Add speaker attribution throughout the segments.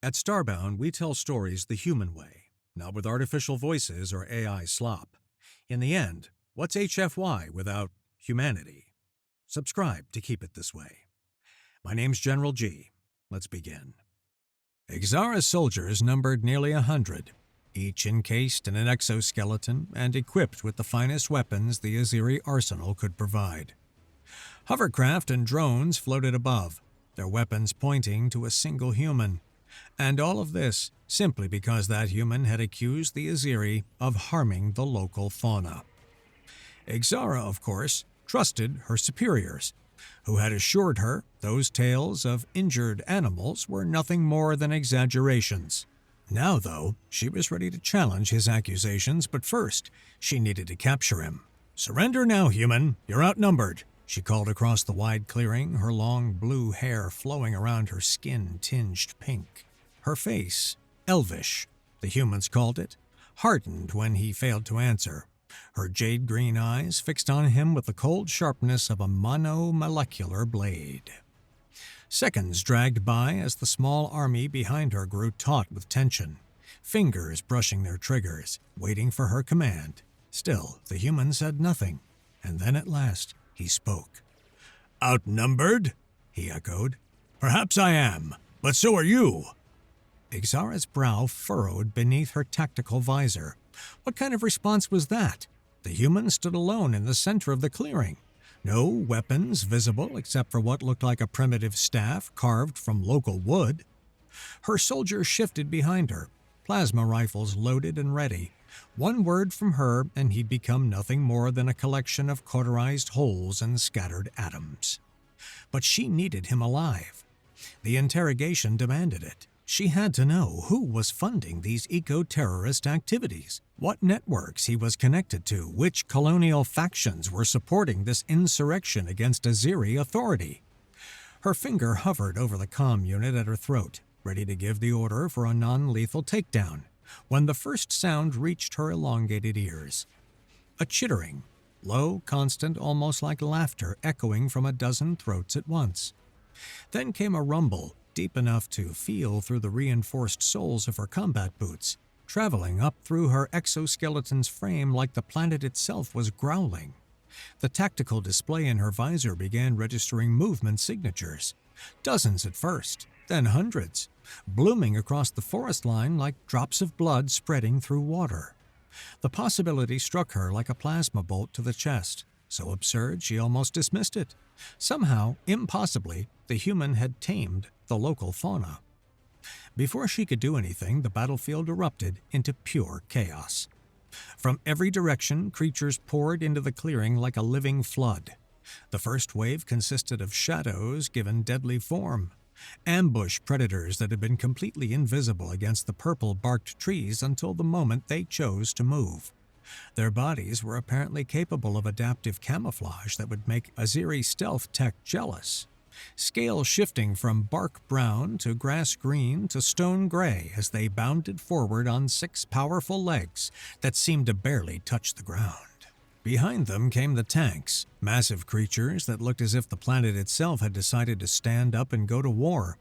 Speaker 1: At Starbound, we tell stories the human way, not with artificial voices or AI slop. In the end, what's HFY without humanity? Subscribe to keep it this way. My name's General G. Let's begin. Ixara's soldiers numbered nearly 100, each encased in an exoskeleton and equipped with the finest weapons the Aziri arsenal could provide. Hovercraft and drones floated above, their weapons pointing to a single human. And all of this simply because that human had accused the Aziri of harming the local fauna. Ixara, of course, trusted her superiors, who had assured her those tales of injured animals were nothing more than exaggerations. Now, though, she was ready to challenge his accusations, but first, she needed to capture him. "Surrender now, human. You're outnumbered," she called across the wide clearing, her long blue hair flowing around her skin tinged pink. Her face, elvish, the humans called it, hardened when he failed to answer, her jade-green eyes fixed on him with the cold sharpness of a monomolecular blade. Seconds dragged by as the small army behind her grew taut with tension, fingers brushing their triggers, waiting for her command. Still, the human said nothing, and then at last he spoke. "Outnumbered?" he echoed. "Perhaps I am, but so are you." Ixara's brow furrowed beneath her tactical visor. What kind of response was that? The human stood alone in the center of the clearing. No weapons visible except for what looked like a primitive staff carved from local wood. Her soldiers shifted behind her, plasma rifles loaded and ready. One word from her and he'd become nothing more than a collection of cauterized holes and scattered atoms. But she needed him alive. The interrogation demanded it. She had to know who was funding these eco-terrorist activities, what networks he was connected to, which colonial factions were supporting this insurrection against Aziri authority. Her finger hovered over the comm unit at her throat, ready to give the order for a non-lethal takedown, when the first sound reached her elongated ears. A chittering, low, constant, almost like laughter echoing from a dozen throats at once. Then came a rumble, deep enough to feel through the reinforced soles of her combat boots, traveling up through her exoskeleton's frame like the planet itself was growling. The tactical display in her visor began registering movement signatures. Dozens at first, then hundreds, blooming across the forest line like drops of blood spreading through water. The possibility struck her like a plasma bolt to the chest, so absurd she almost dismissed it. Somehow, impossibly, the human had tamed the local fauna. Before she could do anything, the battlefield erupted into pure chaos. From every direction, creatures poured into the clearing like a living flood. The first wave consisted of shadows given deadly form, ambush predators that had been completely invisible against the purple-barked trees until the moment they chose to move. Their bodies were apparently capable of adaptive camouflage that would make Aziri stealth tech jealous. Scale shifting from bark brown to grass green to stone gray as they bounded forward on 6 powerful legs that seemed to barely touch the ground. Behind them came the tanks, massive creatures that looked as if the planet itself had decided to stand up and go to war.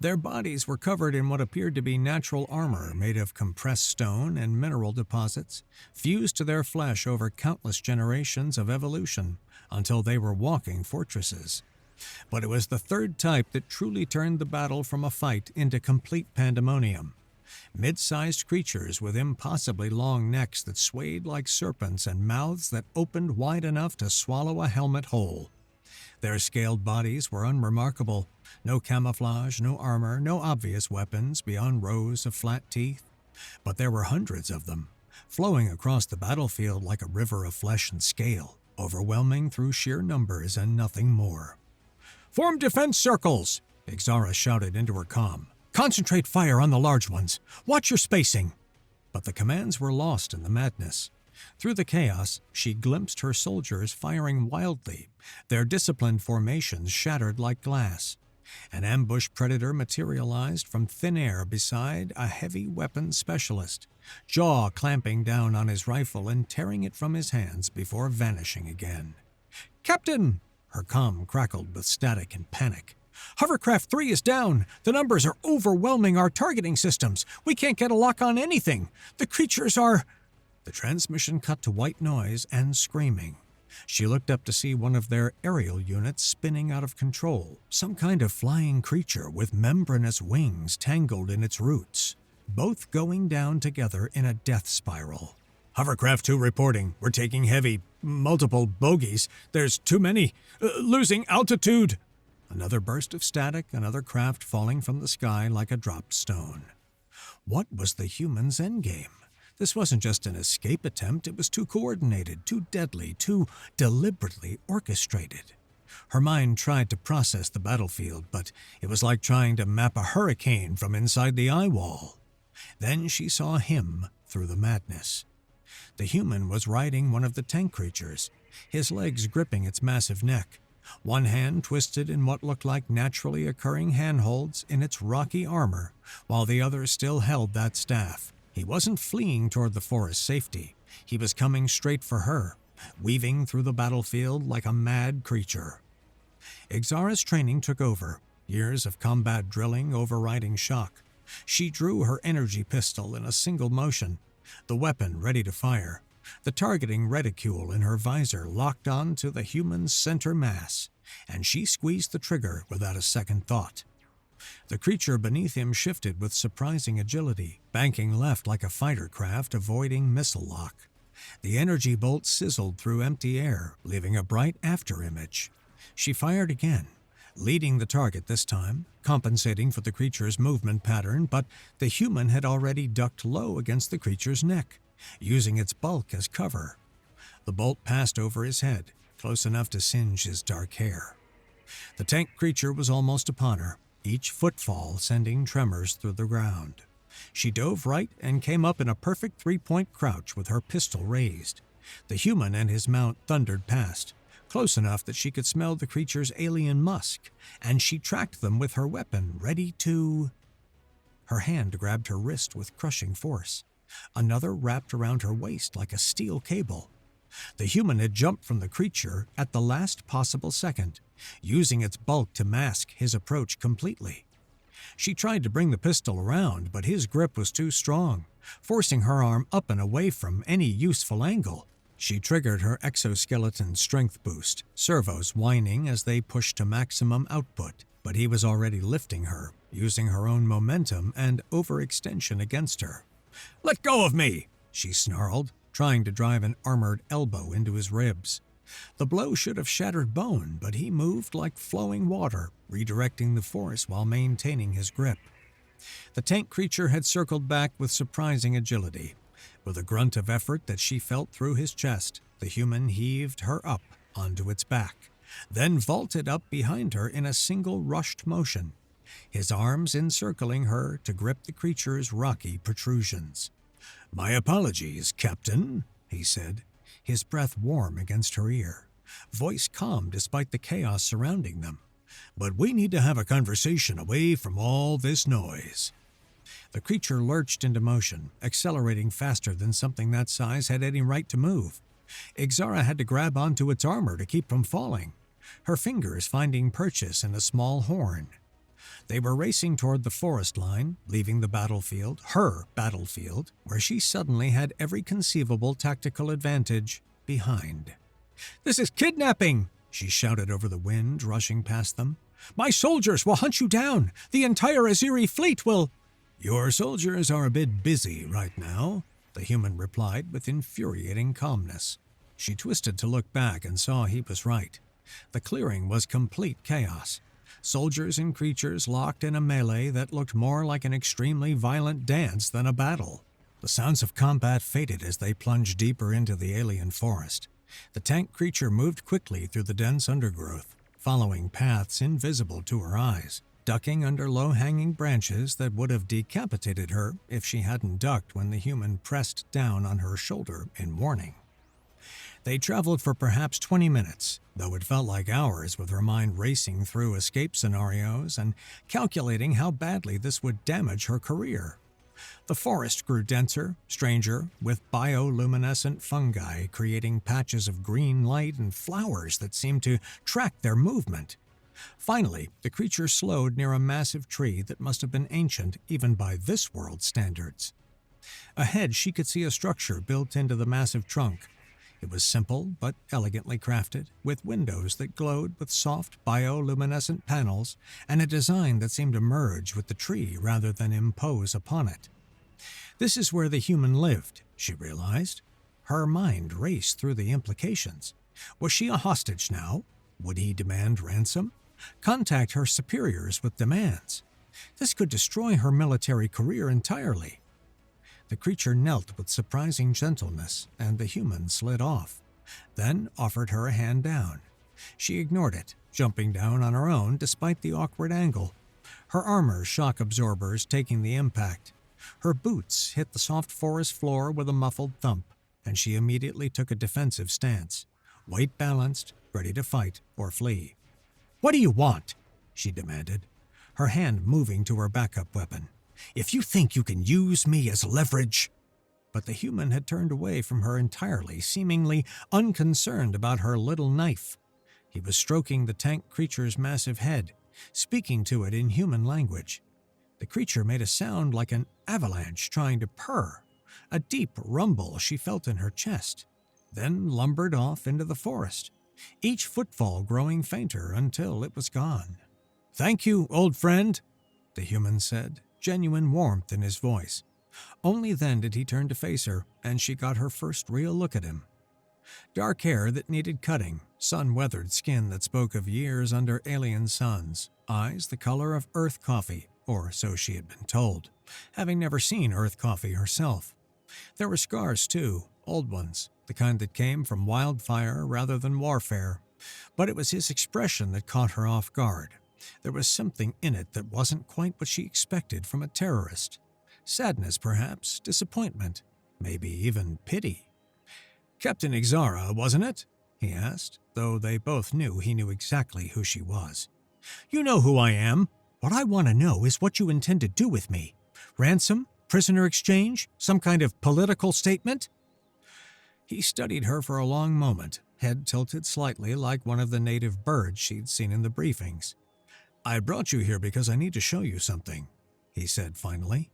Speaker 1: Their bodies were covered in what appeared to be natural armor made of compressed stone and mineral deposits, fused to their flesh over countless generations of evolution until they were walking fortresses. But it was the third type that truly turned the battle from a fight into complete pandemonium. Mid-sized creatures with impossibly long necks that swayed like serpents and mouths that opened wide enough to swallow a helmet whole. Their scaled bodies were unremarkable. No camouflage, no armor, no obvious weapons beyond rows of flat teeth. But there were hundreds of them, flowing across the battlefield like a river of flesh and scale, overwhelming through sheer numbers and nothing more. "Form defense circles!" Ixara shouted into her comm. "Concentrate fire on the large ones. Watch your spacing." But the commands were lost in the madness. Through the chaos, she glimpsed her soldiers firing wildly, their disciplined formations shattered like glass. An ambush predator materialized from thin air beside a heavy weapons specialist, jaw clamping down on his rifle and tearing it from his hands before vanishing again. "Captain!" Her comm crackled with static and panic. Hovercraft 3 is down. The numbers are overwhelming our targeting systems. We can't get a lock on anything. The creatures are... The transmission cut to white noise and screaming. She looked up to see one of their aerial units spinning out of control, some kind of flying creature with membranous wings tangled in its roots, both going down together in a death spiral. Hovercraft 2 reporting. We're taking multiple bogeys. There's too many. Losing altitude. Another burst of static, another craft falling from the sky like a dropped stone. What was the human's endgame? This wasn't just an escape attempt, it was too coordinated, too deadly, too deliberately orchestrated. Her mind tried to process the battlefield, but it was like trying to map a hurricane from inside the eye wall. Then she saw him through the madness. The human was riding one of the tank creatures, his legs gripping its massive neck, one hand twisted in what looked like naturally occurring handholds in its rocky armor, while the other still held that staff. He wasn't fleeing toward the forest's safety. He was coming straight for her, weaving through the battlefield like a mad creature. Ixara's training took over, years of combat drilling overriding shock. She drew her energy pistol in a single motion, the weapon ready to fire, the targeting reticule in her visor locked on to the human's center mass, and she squeezed the trigger without a second thought. The creature beneath him shifted with surprising agility, banking left like a fighter craft avoiding missile lock. The energy bolt sizzled through empty air, leaving a bright afterimage. She fired again, leading the target this time, compensating for the creature's movement pattern, but the human had already ducked low against the creature's neck, using its bulk as cover. The bolt passed over his head, close enough to singe his dark hair. The tank creature was almost upon her, each footfall sending tremors through the ground. She dove right and came up in a perfect three-point crouch with her pistol raised. The human and his mount thundered past, close enough that she could smell the creature's alien musk, and she tracked them with her weapon, ready to... Her hand grabbed her wrist with crushing force. Another wrapped around her waist like a steel cable. The human had jumped from the creature at the last possible second, using its bulk to mask his approach completely. She tried to bring the pistol around, but his grip was too strong, forcing her arm up and away from any useful angle. She triggered her exoskeleton strength boost, servos whining as they pushed to maximum output, but he was already lifting her, using her own momentum and overextension against her. "Let go of me!" she snarled, trying to drive an armored elbow into his ribs. The blow should have shattered bone, but he moved like flowing water, redirecting the force while maintaining his grip. The tank creature had circled back with surprising agility. With a grunt of effort that she felt through his chest, the human heaved her up onto its back, then vaulted up behind her in a single rushed motion, his arms encircling her to grip the creature's rocky protrusions. "My apologies, Captain," he said, his breath warm against her ear, voice calm despite the chaos surrounding them. "But we need to have a conversation away from all this noise." The creature lurched into motion, accelerating faster than something that size had any right to move. Ixara had to grab onto its armor to keep from falling, her fingers finding purchase in a small horn. They were racing toward the forest line, leaving the battlefield, her battlefield, where she suddenly had every conceivable tactical advantage, behind. "This is kidnapping!" she shouted over the wind, rushing past them. "My soldiers will hunt you down! The entire Aziri fleet will—" "Your soldiers are a bit busy right now," the human replied with infuriating calmness. She twisted to look back and saw he was right. The clearing was complete chaos. Soldiers and creatures locked in a melee that looked more like an extremely violent dance than a battle. The sounds of combat faded as they plunged deeper into the alien forest. The tank creature moved quickly through the dense undergrowth, following paths invisible to her eyes, ducking under low-hanging branches that would have decapitated her if she hadn't ducked when the human pressed down on her shoulder in warning. They traveled for perhaps 20 minutes, though it felt like hours with her mind racing through escape scenarios and calculating how badly this would damage her career. The forest grew denser, stranger, with bioluminescent fungi creating patches of green light and flowers that seemed to track their movement. Finally, the creature slowed near a massive tree that must have been ancient even by this world's standards. Ahead, she could see a structure built into the massive trunk. It was simple but elegantly crafted, with windows that glowed with soft bioluminescent panels and a design that seemed to merge with the tree rather than impose upon it. This is where the human lived, she realized. Her mind raced through the implications. Was she a hostage now? Would he demand ransom? Contact her superiors with demands? This could destroy her military career entirely. The creature knelt with surprising gentleness, and the human slid off, then offered her a hand down. She ignored it, jumping down on her own despite the awkward angle, her armor's shock absorbers taking the impact. Her boots hit the soft forest floor with a muffled thump, and she immediately took a defensive stance, weight balanced, ready to fight or flee. "What do you want?" she demanded, her hand moving to her backup weapon. "If you think you can use me as leverage—" But the human had turned away from her entirely, seemingly unconcerned about her little knife. He was stroking the tank creature's massive head, speaking to it in human language. The creature made a sound like an avalanche trying to purr, a deep rumble she felt in her chest, then lumbered off into the forest, each footfall growing fainter until it was gone. "Thank you, old friend," the human said, genuine warmth in his voice. Only then did he turn to face her, and she got her first real look at him. Dark hair that needed cutting, sun-weathered skin that spoke of years under alien suns, eyes the color of earth coffee, or so she had been told, having never seen earth coffee herself. There were scars, too, old ones, the kind that came from wildfire rather than warfare. But it was his expression that caught her off guard. There was something in it that wasn't quite what she expected from a terrorist. Sadness, perhaps, disappointment, maybe even pity. "Captain Ixara, wasn't it?" he asked, though they both knew he knew exactly who she was. "You know who I am. What I want to know is what you intend to do with me. Ransom? Prisoner exchange? Some kind of political statement?" He studied her for a long moment, head tilted slightly like one of the native birds she'd seen in the briefings. "I brought you here because I need to show you something," he said finally.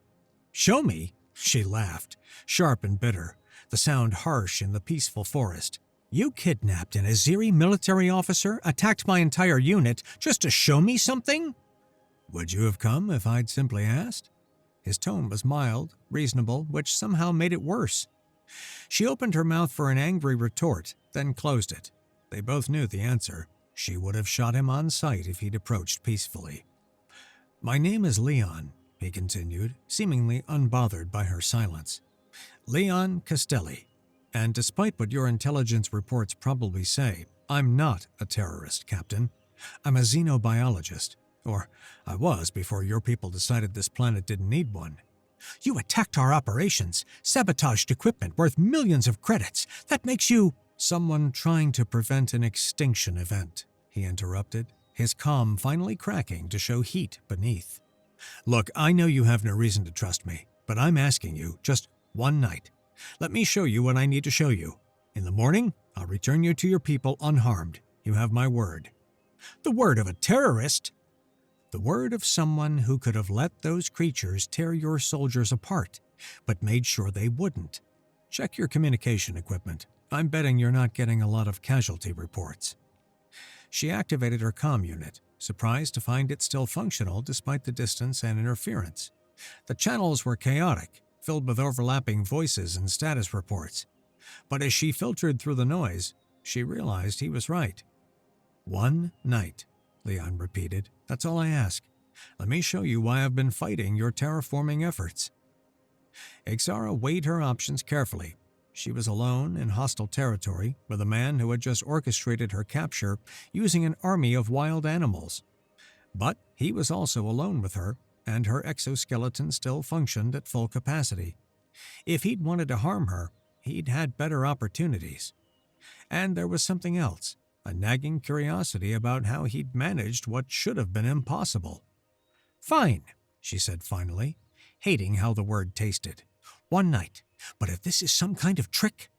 Speaker 1: "Show me?" She laughed, sharp and bitter, the sound harsh in the peaceful forest. "You kidnapped an Azeri military officer, attacked my entire unit, just to show me something?" "Would you have come if I'd simply asked?" His tone was mild, reasonable, which somehow made it worse. She opened her mouth for an angry retort, then closed it. They both knew the answer. She would have shot him on sight if he'd approached peacefully. "My name is Leon," he continued, seemingly unbothered by her silence. "Leon Castelli. And despite what your intelligence reports probably say, I'm not a terrorist, Captain. I'm a xenobiologist. Or I was before your people decided this planet didn't need one. You attacked our operations, sabotaged equipment worth millions of credits. That makes you—" "Someone trying to prevent an extinction event," he interrupted, his calm finally cracking to show heat beneath. "Look, I know you have no reason to trust me, but I'm asking you just one night. Let me show you what I need to show you. In the morning, I'll return you to your people unharmed. You have my word." "The word of a terrorist?" "The word of someone who could have let those creatures tear your soldiers apart, but made sure they wouldn't. Check your communication equipment. I'm betting you're not getting a lot of casualty reports." She activated her comm unit, surprised to find it still functional despite the distance and interference. The channels were chaotic, filled with overlapping voices and status reports. But as she filtered through the noise, she realized he was right. "One night," Leon repeated. "That's all I ask. Let me show you why I've been fighting your terraforming efforts." Ixara weighed her options carefully. She was alone in hostile territory with a man who had just orchestrated her capture using an army of wild animals. But he was also alone with her, and her exoskeleton still functioned at full capacity. If he'd wanted to harm her, he'd had better opportunities. And there was something else, a nagging curiosity about how he'd managed what should have been impossible. "Fine," she said finally, hating how the word tasted. "One night. But if this is some kind of trick—"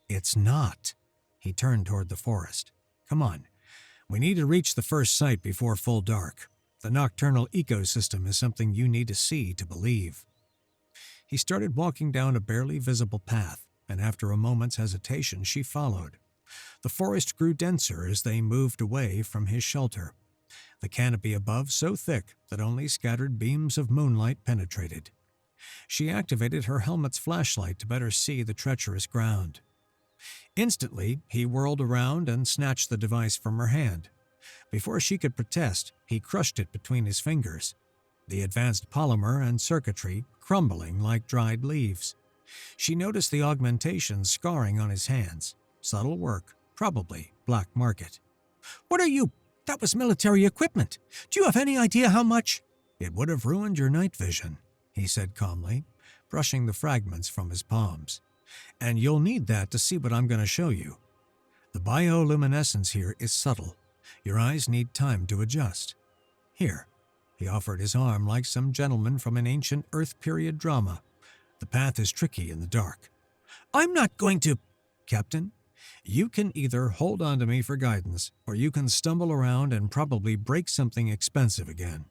Speaker 1: "It's not." He turned toward the forest. "Come on. We need to reach the first site before full dark. The nocturnal ecosystem is something you need to see to believe." He started walking down a barely visible path, and after a moment's hesitation, she followed. The forest grew denser as they moved away from his shelter, the canopy above so thick that only scattered beams of moonlight penetrated. She activated her helmet's flashlight to better see the treacherous ground. Instantly, he whirled around and snatched the device from her hand. Before she could protest, he crushed it between his fingers, the advanced polymer and circuitry crumbling like dried leaves. She noticed the augmentation scarring on his hands. Subtle work, probably black market. "What are you? That was military equipment. Do you have any idea how much?" "It would have ruined your night vision," he said calmly, brushing the fragments from his palms. "And you'll need that to see what I'm going to show you. The bioluminescence here is subtle. Your eyes need time to adjust. Here." He offered his arm like some gentleman from an ancient Earth period drama. "The path is tricky in the dark." "I'm not going to—" "Captain, you can either hold on to me for guidance, or you can stumble around and probably break something expensive again.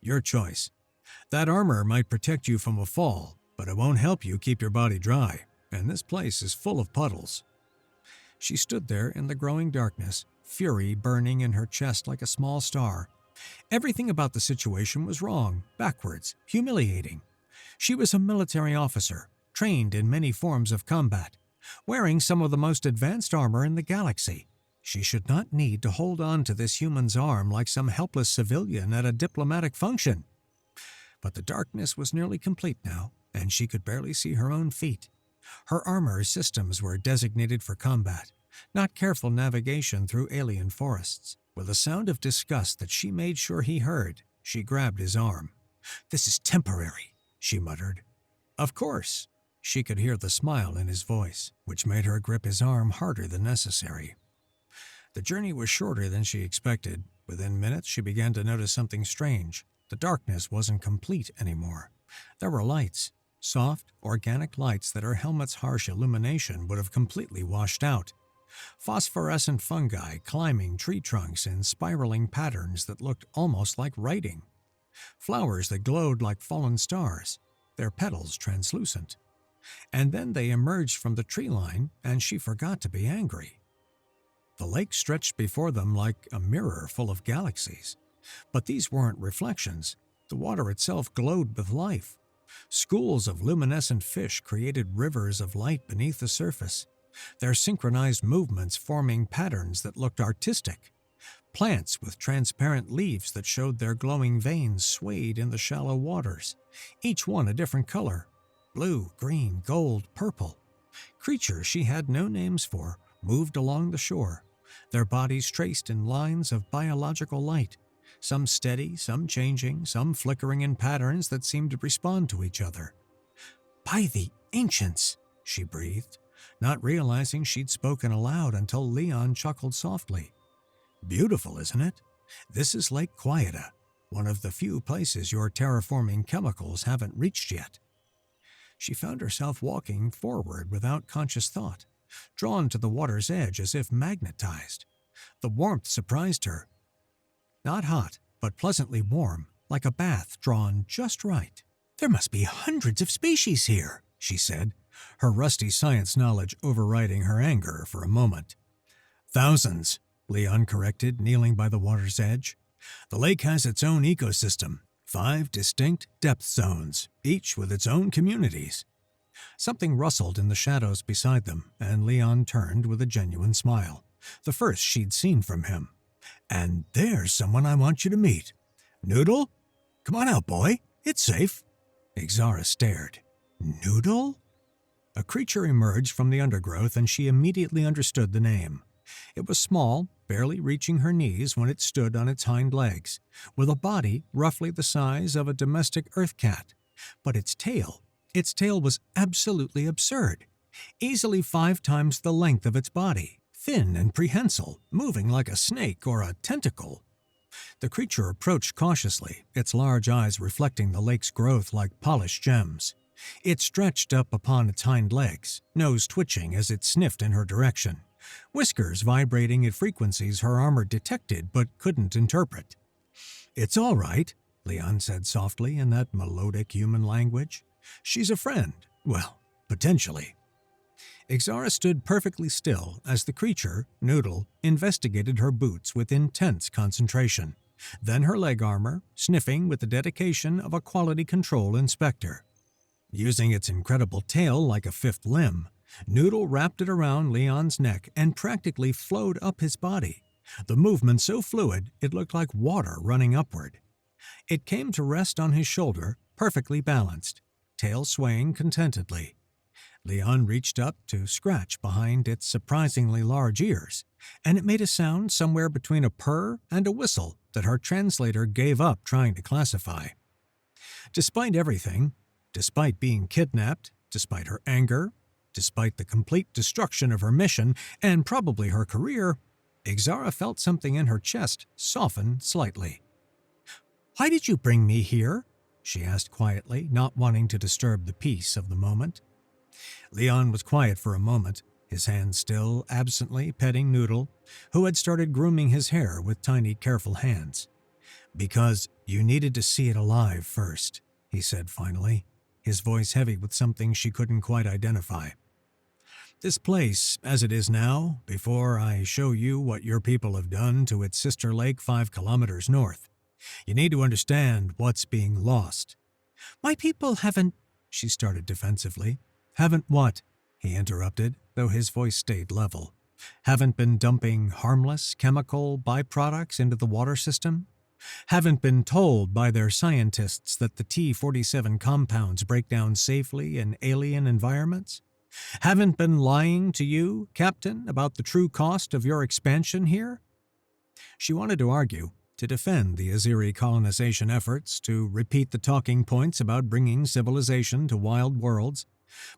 Speaker 1: Your choice. That armor might protect you from a fall, but it won't help you keep your body dry, and this place is full of puddles." She stood there in the growing darkness, fury burning in her chest like a small star. Everything about the situation was wrong, backwards, humiliating. She was a military officer, trained in many forms of combat, wearing some of the most advanced armor in the galaxy. She should not need to hold on to this human's arm like some helpless civilian at a diplomatic function. But the darkness was nearly complete now, and she could barely see her own feet. Her armor systems were designated for combat, not careful navigation through alien forests. With a sound of disgust that she made sure he heard, she grabbed his arm. "This is temporary," she muttered. "Of course." She could hear the smile in his voice, which made her grip his arm harder than necessary. The journey was shorter than she expected. Within minutes, she began to notice something strange. The darkness wasn't complete anymore. There were lights, soft, organic lights that her helmet's harsh illumination would have completely washed out. Phosphorescent fungi climbing tree trunks in spiraling patterns that looked almost like writing. Flowers that glowed like fallen stars, their petals translucent. And then they emerged from the tree line, and she forgot to be angry. The lake stretched before them like a mirror full of galaxies. But these weren't reflections. The water itself glowed with life. Schools of luminescent fish created rivers of light beneath the surface, their synchronized movements forming patterns that looked artistic. Plants with transparent leaves that showed their glowing veins swayed in the shallow waters, each one a different color: blue, green, gold, purple. Creatures she had no names for moved along the shore, their bodies traced in lines of biological light, some steady, some changing, some flickering in patterns that seemed to respond to each other. "By the ancients," she breathed, not realizing she'd spoken aloud until Leon chuckled softly. "Beautiful, isn't it? This is Lake Quieta, one of the few places your terraforming chemicals haven't reached yet." She found herself walking forward without conscious thought, drawn to the water's edge as if magnetized. The warmth surprised her. Not hot, but pleasantly warm, like a bath drawn just right. "There must be hundreds of species here," she said, her rusty science knowledge overriding her anger for a moment. "Thousands," Leon corrected, kneeling by the water's edge. "The lake has its own ecosystem, 5 distinct depth zones, each with its own communities." Something rustled in the shadows beside them, and Leon turned with a genuine smile, the first she'd seen from him. "And there's someone I want you to meet. Noodle? Come on out, boy. It's safe." Ixara stared. "Noodle?" A creature emerged from the undergrowth, and she immediately understood the name. It was small, barely reaching her knees when it stood on its hind legs, with a body roughly the size of a domestic earth cat. But its tail was absolutely absurd, easily 5 times the length of its body, thin and prehensile, moving like a snake or a tentacle. The creature approached cautiously, its large eyes reflecting the lake's growth like polished gems. It stretched up upon its hind legs, nose twitching as it sniffed in her direction, whiskers vibrating at frequencies her armor detected but couldn't interpret. "It's all right," Leon said softly in that melodic human language. "She's a friend. Well, potentially." Exara stood perfectly still as the creature, Noodle, investigated her boots with intense concentration, then her leg armor, sniffing with the dedication of a quality control inspector. Using its incredible tail like a fifth limb, Noodle wrapped it around Leon's neck and practically flowed up his body, the movement so fluid it looked like water running upward. It came to rest on his shoulder, perfectly balanced, tail swaying contentedly. Leon reached up to scratch behind its surprisingly large ears, and it made a sound somewhere between a purr and a whistle that her translator gave up trying to classify. Despite everything, despite being kidnapped, despite her anger, despite the complete destruction of her mission and probably her career, Exara felt something in her chest soften slightly. "Why did you bring me here?" she asked quietly, not wanting to disturb the peace of the moment. Leon was quiet for a moment, his hand still absently petting Noodle, who had started grooming his hair with tiny, careful hands. "Because you needed to see it alive first," he said finally, his voice heavy with something she couldn't quite identify. "This place, as it is now, before I show you what your people have done to its sister lake 5 kilometers north, you need to understand what's being lost." "My people haven't," she started defensively. "Haven't what?" he interrupted, though his voice stayed level. "Haven't been dumping harmless chemical byproducts into the water system? Haven't been told by their scientists that the T-47 compounds break down safely in alien environments? Haven't been lying to you, Captain, about the true cost of your expansion here?" She wanted to argue, to defend the Azeri colonization efforts, to repeat the talking points about bringing civilization to wild worlds,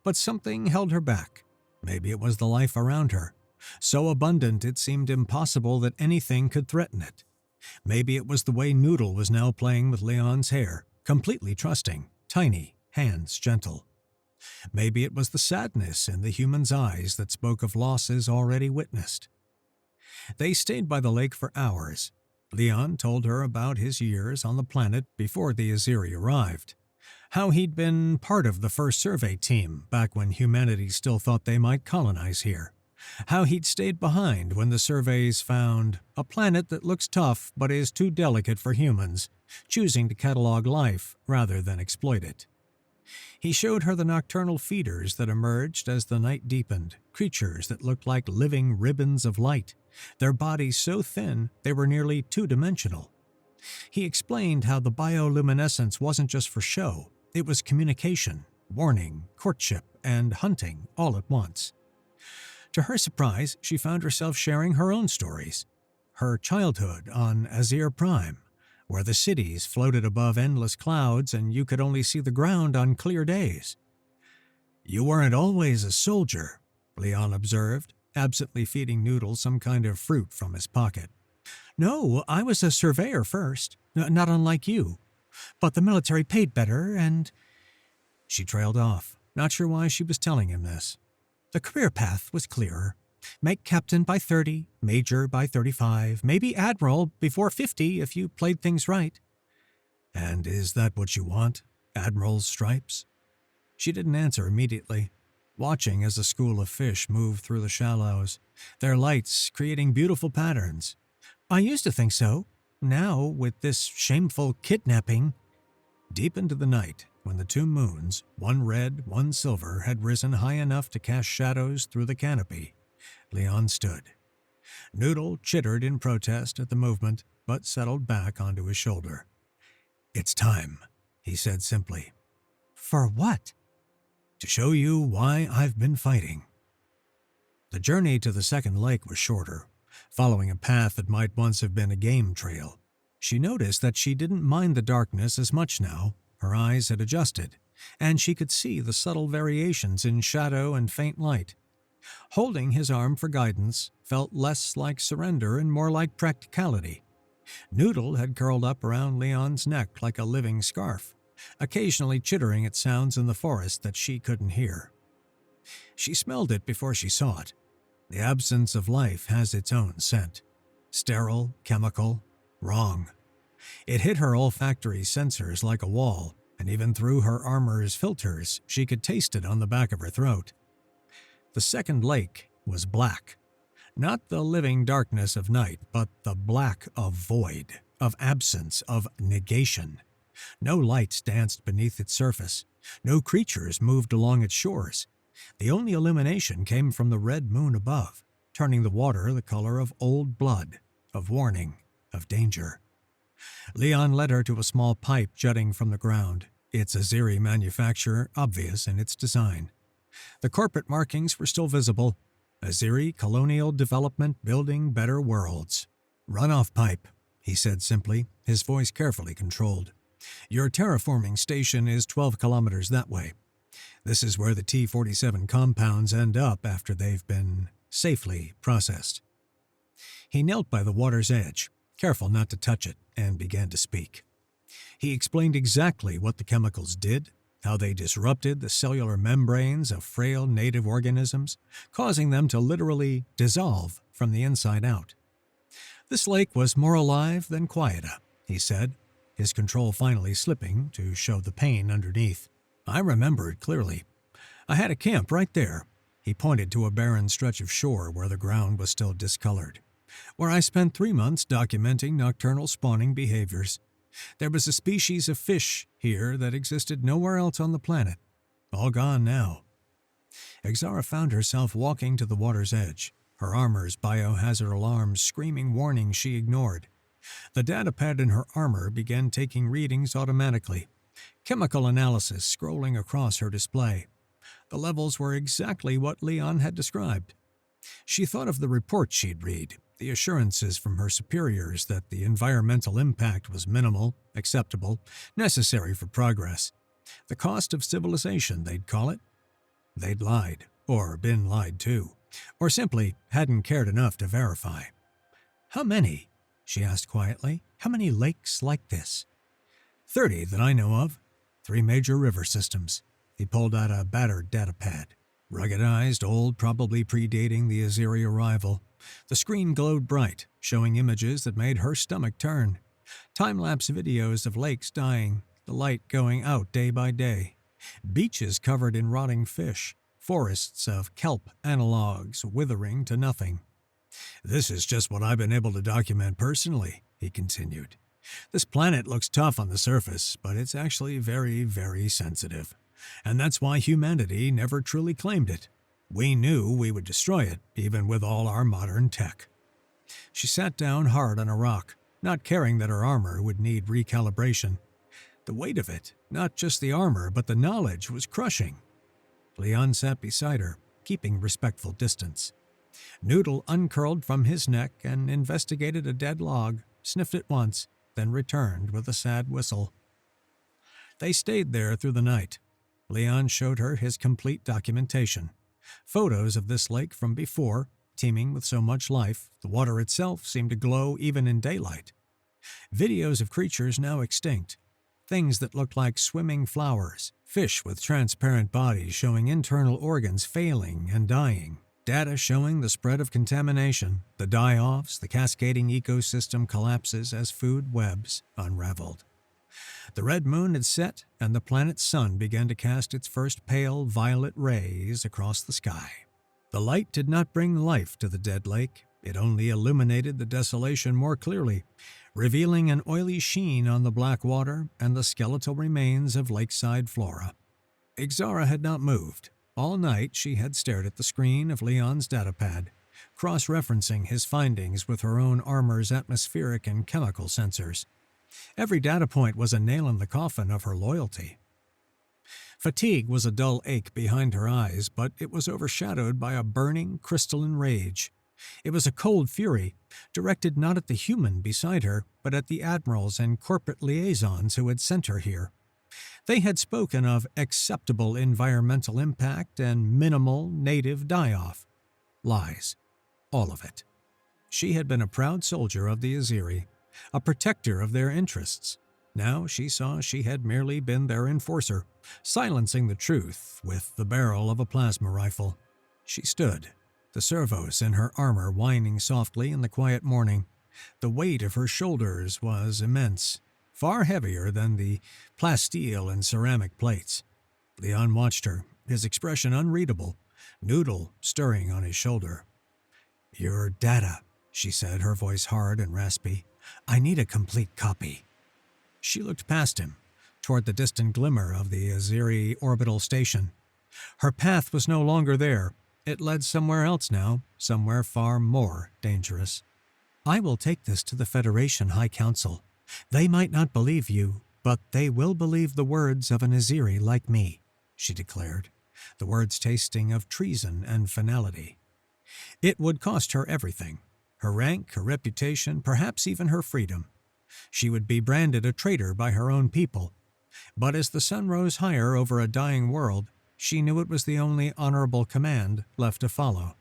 Speaker 1: but something held her back. Maybe it was the life around her, so abundant it seemed impossible that anything could threaten it. Maybe it was the way Noodle was now playing with Leon's hair, completely trusting, tiny, hands gentle. Maybe it was the sadness in the human's eyes that spoke of losses already witnessed. They stayed by the lake for hours. Leon told her about his years on the planet before the Azeri arrived, how he'd been part of the first survey team back when humanity still thought they might colonize here, how he'd stayed behind when the surveys found a planet that looks tough but is too delicate for humans, choosing to catalog life rather than exploit it. He showed her the nocturnal feeders that emerged as the night deepened, creatures that looked like living ribbons of light, their bodies so thin they were nearly two-dimensional. He explained how the bioluminescence wasn't just for show, it was communication, warning, courtship, and hunting all at once. To her surprise, she found herself sharing her own stories. Her childhood on Azir Prime, where the cities floated above endless clouds and you could only see the ground on clear days. "You weren't always a soldier," Leon observed, absently feeding Noodle some kind of fruit from his pocket. "No, I was a surveyor first, not unlike you. But the military paid better and—" She trailed off, not sure why she was telling him this. "The career path was clearer. Make captain by 30, major by 35, maybe admiral before 50 if you played things right." "And is that what you want? Admiral's stripes?" She didn't answer immediately, watching as a school of fish moved through the shallows, their lights creating beautiful patterns. "I used to think so. Now, with this shameful kidnapping—" Deep into the night, when the two moons, one red, one silver, had risen high enough to cast shadows through the canopy, Leon stood. Noodle chittered in protest at the movement, but settled back onto his shoulder. "It's time," he said simply. "For what?" "To show you why I've been fighting." The journey to the second lake was shorter, following a path that might once have been a game trail. She noticed that she didn't mind the darkness as much now. Her eyes had adjusted, and she could see the subtle variations in shadow and faint light. Holding his arm for guidance felt less like surrender and more like practicality. Noodle had curled up around Leon's neck like a living scarf, occasionally chittering at sounds in the forest that she couldn't hear. She smelled it before she saw it. The absence of life has its own scent. Sterile, chemical, wrong. It hit her olfactory sensors like a wall, and even through her armor's filters, she could taste it on the back of her throat. The second lake was black. Not the living darkness of night, but the black of void, of absence, of negation. No lights danced beneath its surface. No creatures moved along its shores. The only illumination came from the red moon above, turning the water the color of old blood, of warning, of danger. Leon led her to a small pipe jutting from the ground, its Aziri manufacture obvious in its design. The corporate markings were still visible. Aziri Colonial Development Building Better Worlds. Runoff pipe, he said simply, his voice carefully controlled. Your terraforming station is 12 kilometers that way. This is where the T-47 compounds end up after they've been safely processed. He knelt by the water's edge, careful not to touch it, and began to speak. He explained exactly what the chemicals did, how they disrupted the cellular membranes of frail native organisms, causing them to literally dissolve from the inside out. This lake was more alive than quieta, he said, his control finally slipping to show the pain underneath. I remember it clearly. I had a camp right there. He pointed to a barren stretch of shore where the ground was still discolored, where I spent 3 months documenting nocturnal spawning behaviors. There was a species of fish here that existed nowhere else on the planet. All gone now. Exara found herself walking to the water's edge, her armor's biohazard alarms screaming warnings she ignored. The datapad in her armor began taking readings automatically, chemical analysis scrolling across her display. The levels were exactly what Leon had described. She thought of the reports she'd read, the assurances from her superiors that the environmental impact was minimal, acceptable, necessary for progress. The cost of civilization, they'd call it. They'd lied, or been lied to, or simply hadn't cared enough to verify. How many? She asked quietly. How many lakes like this? 30 that I know of. 3 major river systems. He pulled out a battered datapad. Ruggedized, old, probably predating the Aziri arrival. The screen glowed bright, showing images that made her stomach turn. Time-lapse videos of lakes dying, the light going out day by day. Beaches covered in rotting fish. Forests of kelp analogs withering to nothing. This is just what I've been able to document personally, he continued. This planet looks tough on the surface, but it's actually very, very sensitive. And that's why humanity never truly claimed it. We knew we would destroy it, even with all our modern tech. She sat down hard on a rock, not caring that her armor would need recalibration. The weight of it, not just the armor, but the knowledge, was crushing. Leon sat beside her, keeping respectful distance. Noodle uncurled from his neck and investigated a dead log, sniffed it once, then returned with a sad whistle. They stayed there through the night. Leon showed her his complete documentation. Photos of this lake from before, teeming with so much life, the water itself seemed to glow even in daylight. Videos of creatures now extinct. Things that looked like swimming flowers, fish with transparent bodies showing internal organs failing and dying. Data showing the spread of contamination, the die-offs, the cascading ecosystem collapses as food webs unraveled. The red moon had set, and the planet's sun began to cast its first pale violet rays across the sky. The light did not bring life to the dead lake. It only illuminated the desolation more clearly, revealing an oily sheen on the black water and the skeletal remains of lakeside flora. Exara had not moved. All night she had stared at the screen of Leon's datapad, cross-referencing his findings with her own armor's atmospheric and chemical sensors. Every data point was a nail in the coffin of her loyalty. Fatigue was a dull ache behind her eyes, but it was overshadowed by a burning, crystalline rage. It was a cold fury, directed not at the human beside her, but at the admirals and corporate liaisons who had sent her here. They had spoken of acceptable environmental impact and minimal native die-off. Lies. All of it. She had been a proud soldier of the Aziri, a protector of their interests. Now she saw she had merely been their enforcer, silencing the truth with the barrel of a plasma rifle. She stood, the servos in her armor whining softly in the quiet morning. The weight of her shoulders was immense, far heavier than the plasteel and ceramic plates. Leon watched her, his expression unreadable, noodle stirring on his shoulder. "Your data," she said, her voice hard and raspy. "I need a complete copy." She looked past him, toward the distant glimmer of the Aziri orbital station. Her path was no longer there. It led somewhere else now, somewhere far more dangerous. "I will take this to the Federation High Council. They might not believe you, but they will believe the words of an Aziri like me," she declared, the words tasting of treason and finality. It would cost her everything, her rank, her reputation, perhaps even her freedom. She would be branded a traitor by her own people. But as the sun rose higher over a dying world, she knew it was the only honorable command left to follow.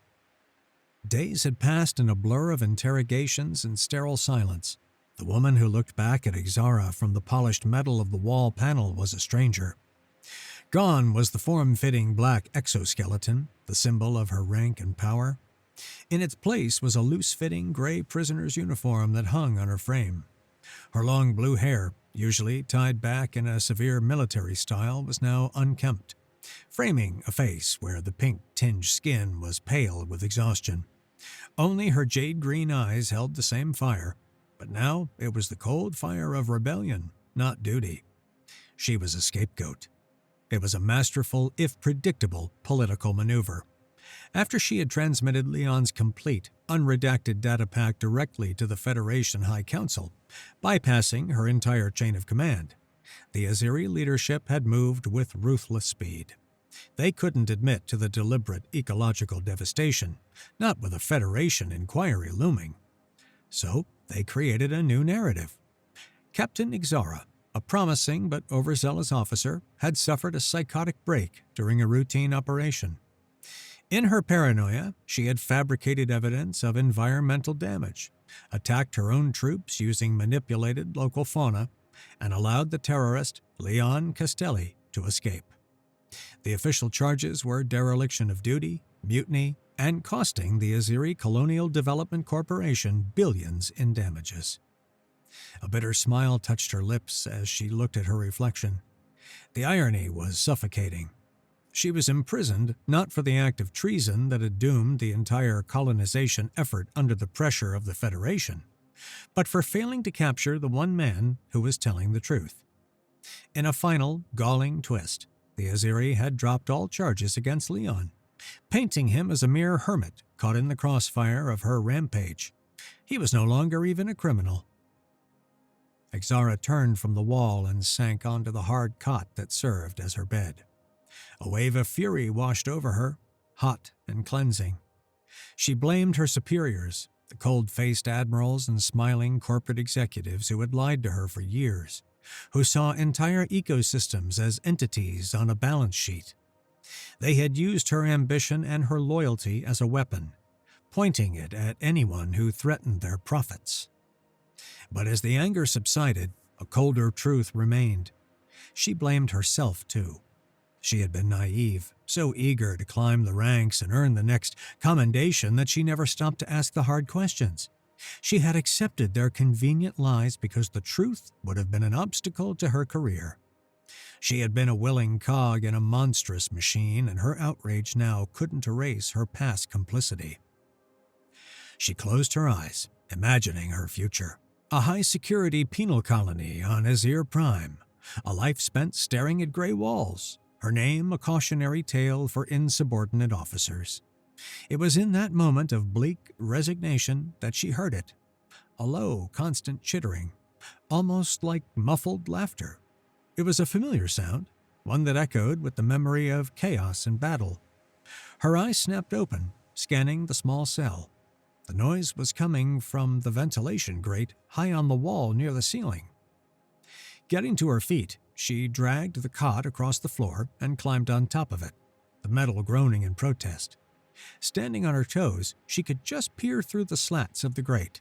Speaker 1: Days had passed in a blur of interrogations and sterile silence. The woman who looked back at Ixara from the polished metal of the wall panel was a stranger. Gone was the form-fitting black exoskeleton, the symbol of her rank and power. In its place was a loose-fitting gray prisoner's uniform that hung on her frame. Her long blue hair, usually tied back in a severe military style, was now unkempt, framing a face where the pink-tinged skin was pale with exhaustion. Only her jade-green eyes held the same fire, but now it was the cold fire of rebellion, not duty. She was a scapegoat. It was a masterful, if predictable, political maneuver. After she had transmitted Leon's complete, unredacted data pack directly to the Federation High Council, bypassing her entire chain of command, the Aziri leadership had moved with ruthless speed. They couldn't admit to the deliberate ecological devastation, not with a Federation inquiry looming. So they created a new narrative. Captain Ixara, a promising but overzealous officer, had suffered a psychotic break during a routine operation. In her paranoia, she had fabricated evidence of environmental damage, attacked her own troops using manipulated local fauna, and allowed the terrorist Leon Castelli to escape. The official charges were dereliction of duty, mutiny, and costing the Aziri Colonial Development Corporation billions in damages. A bitter smile touched her lips as she looked at her reflection. The irony was suffocating. She was imprisoned not for the act of treason that had doomed the entire colonization effort under the pressure of the Federation, but for failing to capture the one man who was telling the truth. In a final, galling twist, the Aziri had dropped all charges against Leon, painting him as a mere hermit caught in the crossfire of her rampage. He was no longer even a criminal. Ixara turned from the wall and sank onto the hard cot that served as her bed. A wave of fury washed over her, hot and cleansing. She blamed her superiors, the cold-faced admirals and smiling corporate executives who had lied to her for years, who saw entire ecosystems as entities on a balance sheet. They had used her ambition and her loyalty as a weapon, pointing it at anyone who threatened their profits. But as the anger subsided, a colder truth remained. She blamed herself, too. She had been naive, so eager to climb the ranks and earn the next commendation that she never stopped to ask the hard questions. She had accepted their convenient lies because the truth would have been an obstacle to her career. She had been a willing cog in a monstrous machine, and her outrage now couldn't erase her past complicity. She closed her eyes, imagining her future. A high-security penal colony on Azir Prime, a life spent staring at gray walls, her name a cautionary tale for insubordinate officers. It was in that moment of bleak resignation that she heard it, a low, constant chittering, almost like muffled laughter. It was a familiar sound, one that echoed with the memory of chaos and battle. Her eyes snapped open, scanning the small cell. The noise was coming from the ventilation grate high on the wall near the ceiling. Getting to her feet, she dragged the cot across the floor and climbed on top of it, the metal groaning in protest. Standing on her toes, she could just peer through the slats of the grate.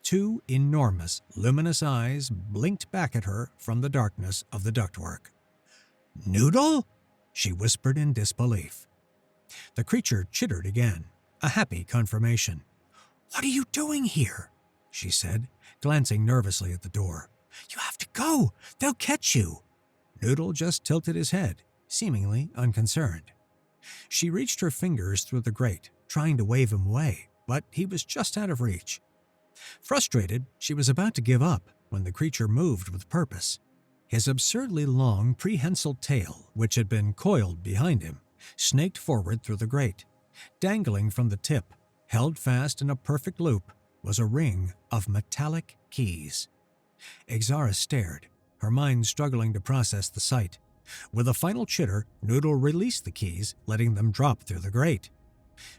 Speaker 1: Two enormous, luminous eyes blinked back at her from the darkness of the ductwork. "Noodle?" she whispered in disbelief. The creature chittered again, a happy confirmation. "What are you doing here?" she said, glancing nervously at the door. "You have to go. They'll catch you." Noodle just tilted his head, seemingly unconcerned. She reached her fingers through the grate, trying to wave him away, but he was just out of reach. Frustrated, she was about to give up when the creature moved with purpose. His absurdly long, prehensile tail, which had been coiled behind him, snaked forward through the grate. Dangling from the tip, held fast in a perfect loop, was a ring of metallic keys. Exara stared, her mind struggling to process the sight. With a final chitter, Noodle released the keys, letting them drop through the grate.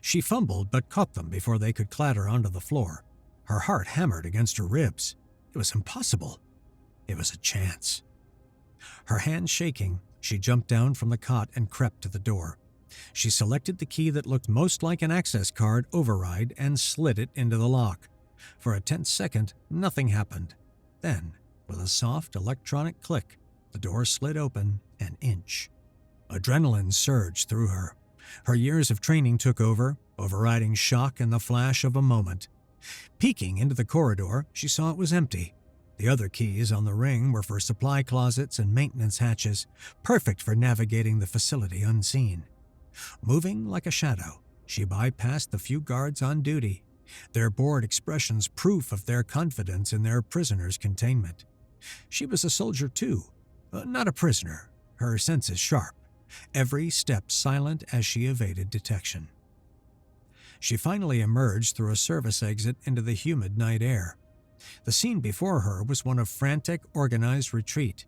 Speaker 1: She fumbled but caught them before they could clatter onto the floor. Her heart hammered against her ribs. It was impossible. It was a chance. Her hands shaking, she jumped down from the cot and crept to the door. She selected the key that looked most like an access card override and slid it into the lock. For a tense second, nothing happened. Then, with a soft electronic click, the door slid open an inch. Adrenaline surged through her. Her years of training took over, overriding shock and the flash of a moment. Peeking into the corridor, she saw it was empty. The other keys on the ring were for supply closets and maintenance hatches, perfect for navigating the facility unseen. Moving like a shadow, she bypassed the few guards on duty, their bored expressions proof of their confidence in their prisoner's containment. She was a soldier too, not a prisoner, her senses sharp, every step silent as she evaded detection. She finally emerged through a service exit into the humid night air. The scene before her was one of frantic, organized retreat.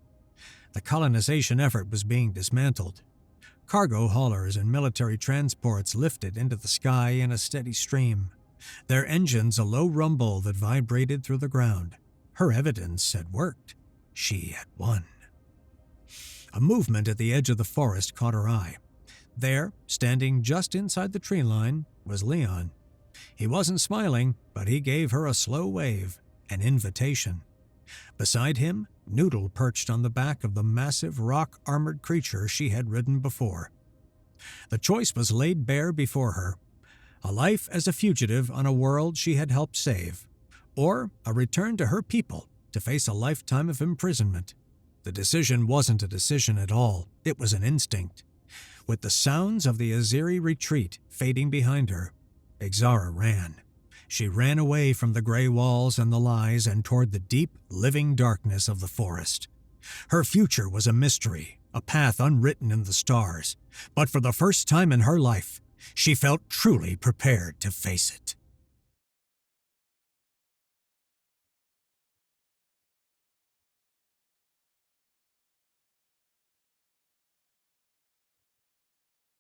Speaker 1: The colonization effort was being dismantled. Cargo haulers and military transports lifted into the sky in a steady stream, their engines a low rumble that vibrated through the ground. Her evidence had worked. She had won. A movement at the edge of the forest caught her eye. There, standing just inside the tree line, was Leon. He wasn't smiling, but he gave her a slow wave, an invitation. Beside him, Noodle perched on the back of the massive rock-armored creature she had ridden before. The choice was laid bare before her: a life as a fugitive on a world she had helped save, or a return to her people to face a lifetime of imprisonment. The decision wasn't a decision at all, it was an instinct. With the sounds of the Azeri retreat fading behind her, Exara ran. She ran away from the gray walls and the lies and toward the deep, living darkness of the forest. Her future was a mystery, a path unwritten in the stars, but for the first time in her life, she felt truly prepared to face it.